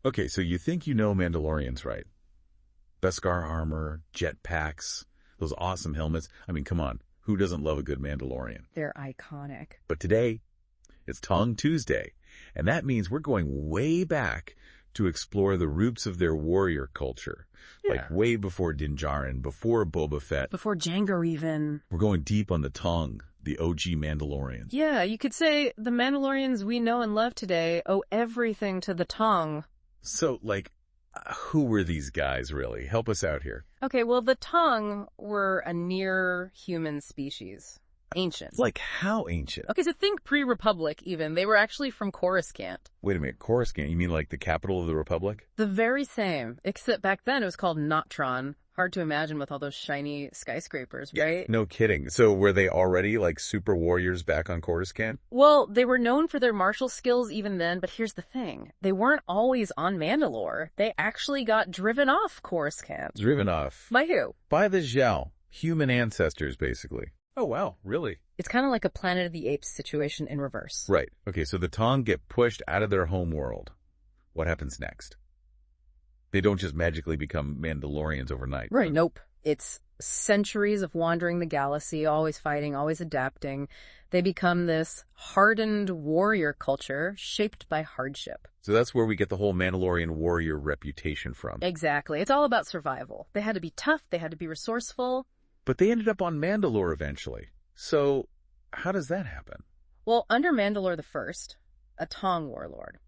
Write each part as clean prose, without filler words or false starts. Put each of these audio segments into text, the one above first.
Okay, so you think you know Mandalorians, right? Beskar armor, jetpacks, those awesome helmets. I mean, come on. Who doesn't love a good Mandalorian? They're iconic. But today, it's Taung Tuesday, and that means we're going way back to explore the roots of their warrior culture. Yeah. Like way before Din Djarin, before Boba Fett. Before Django even. We're going deep on the Taung, the OG Mandalorians. Yeah, you could say the Mandalorians we know and love today owe everything to the Taung. So, like, who were these guys, really? Help us out here. Okay, well, the Taung were a near-human species. Ancient. Like, how ancient? Okay, so think pre-Republic, even. They were actually from Coruscant. Wait a minute, Coruscant? You mean like the capital of the Republic? The very same, except back then it was called Notron. Hard to imagine with all those shiny skyscrapers, right? No kidding. So were they already like super warriors back on Coruscant? Well, they were known for their martial skills even then, but here's the thing. They weren't always on Mandalore. They actually got driven off Coruscant. Driven off? By who? By the Zhao. Human ancestors, basically. Oh, wow. Really? It's kind of like a Planet of the Apes situation in reverse. Right. Okay, so the Taung get pushed out of their home world. What happens next? They don't just magically become Mandalorians overnight. Right, nope. It's centuries of wandering the galaxy, always fighting, always adapting. They become this hardened warrior culture shaped by hardship. So that's where we get the whole Mandalorian warrior reputation from. Exactly. It's all about survival. They had to be tough, they had to be resourceful. But they ended up on Mandalore eventually. So how does that happen? Well, under Mandalore the First, a Taung warlord,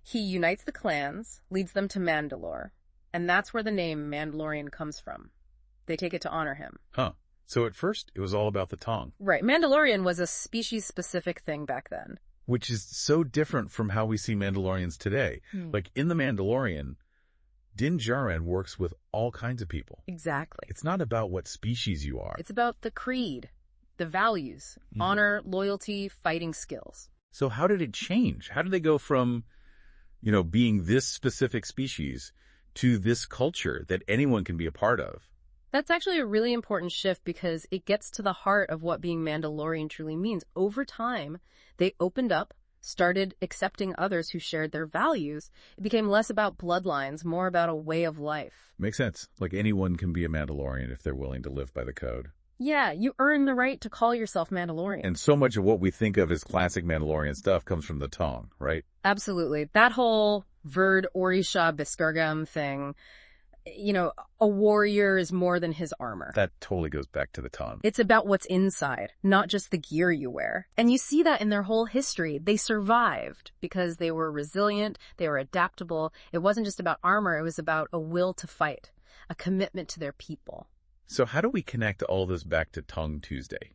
he unites the clans, leads them to Mandalore, and that's where the name Mandalorian comes from. They take it to honor him. Huh. So at first, it was all about the Taung. Right. Mandalorian was a species-specific thing back then. Which is so different from how we see Mandalorians today. Like in The Mandalorian, Din Djarin works with all kinds of people. Exactly. It's not about what species you are. It's about the creed, the values, honor, loyalty, fighting skills. So how did it change? How did they go from, being this specific species to this culture that anyone can be a part of? That's actually a really important shift because it gets to the heart of what being Mandalorian truly means. Over time, they opened up, started accepting others who shared their values. It became less about bloodlines, more about a way of life. Makes sense. Like anyone can be a Mandalorian if they're willing to live by the code. Yeah, you earn the right to call yourself Mandalorian. And so much of what we think of as classic Mandalorian stuff comes from the Taung, right? Absolutely. That whole Verd Orisha Biscargam thing, a warrior is more than his armor. That totally goes back to the Taung. It's about what's inside, not just the gear you wear. And you see that in their whole history. They survived because they were resilient, they were adaptable. It wasn't just about armor, it was about a will to fight, a commitment to their people. So how do we connect all this back to Taung Tuesday?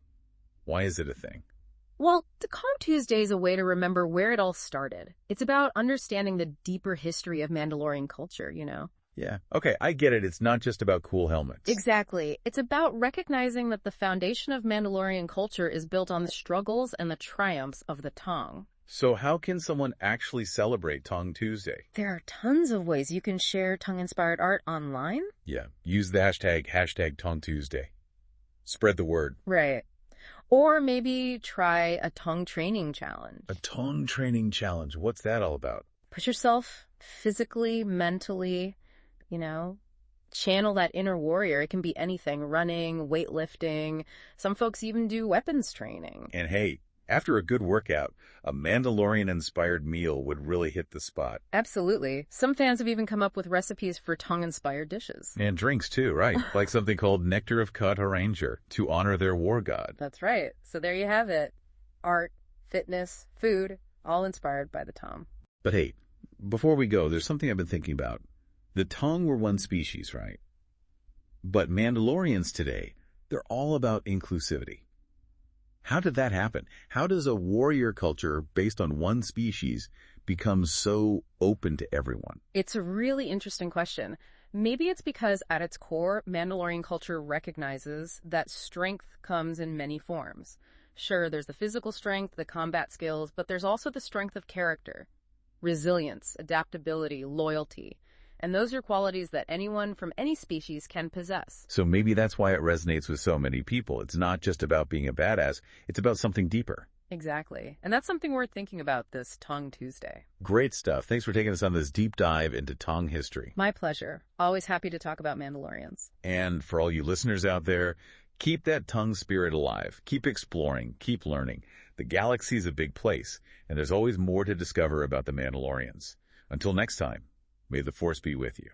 Why is it a thing? Well, Taung Tuesday is a way to remember where it all started. It's about understanding the deeper history of Mandalorian culture, Yeah. Okay, I get it. It's not just about cool helmets. Exactly. It's about recognizing that the foundation of Mandalorian culture is built on the struggles and the triumphs of the Taung. So how can someone actually celebrate Taung Tuesday? There are tons of ways you can share Taung-inspired art online. Yeah, use the hashtag Taung Tuesday. Spread the word. Right. Or maybe try a Taung training challenge. A Taung training challenge. What's that all about? Push yourself physically, mentally, channel that inner warrior. It can be anything, running, weightlifting. Some folks even do weapons training. And hey, after a good workout, a Mandalorian-inspired meal would really hit the spot. Absolutely. Some fans have even come up with recipes for Taung-inspired dishes. And drinks too, right? Like something called Nectar of Kut Ranger to honor their war god. That's right. So there you have it. Art, fitness, food, all inspired by the Taung. But hey, before we go, there's something I've been thinking about. The Taung were one species, right? But Mandalorians today, they're all about inclusivity. How did that happen? How does a warrior culture based on one species become so open to everyone? It's a really interesting question. Maybe it's because at its core, Mandalorian culture recognizes that strength comes in many forms. Sure, there's the physical strength, the combat skills, but there's also the strength of character, resilience, adaptability, loyalty. And those are qualities that anyone from any species can possess. So maybe that's why it resonates with so many people. It's not just about being a badass. It's about something deeper. Exactly. And that's something worth thinking about this Taung Tuesday. Great stuff. Thanks for taking us on this deep dive into Tang history. My pleasure. Always happy to talk about Mandalorians. And for all you listeners out there, keep that Tang spirit alive. Keep exploring. Keep learning. The galaxy's a big place, and there's always more to discover about the Mandalorians. Until next time, may the Force be with you.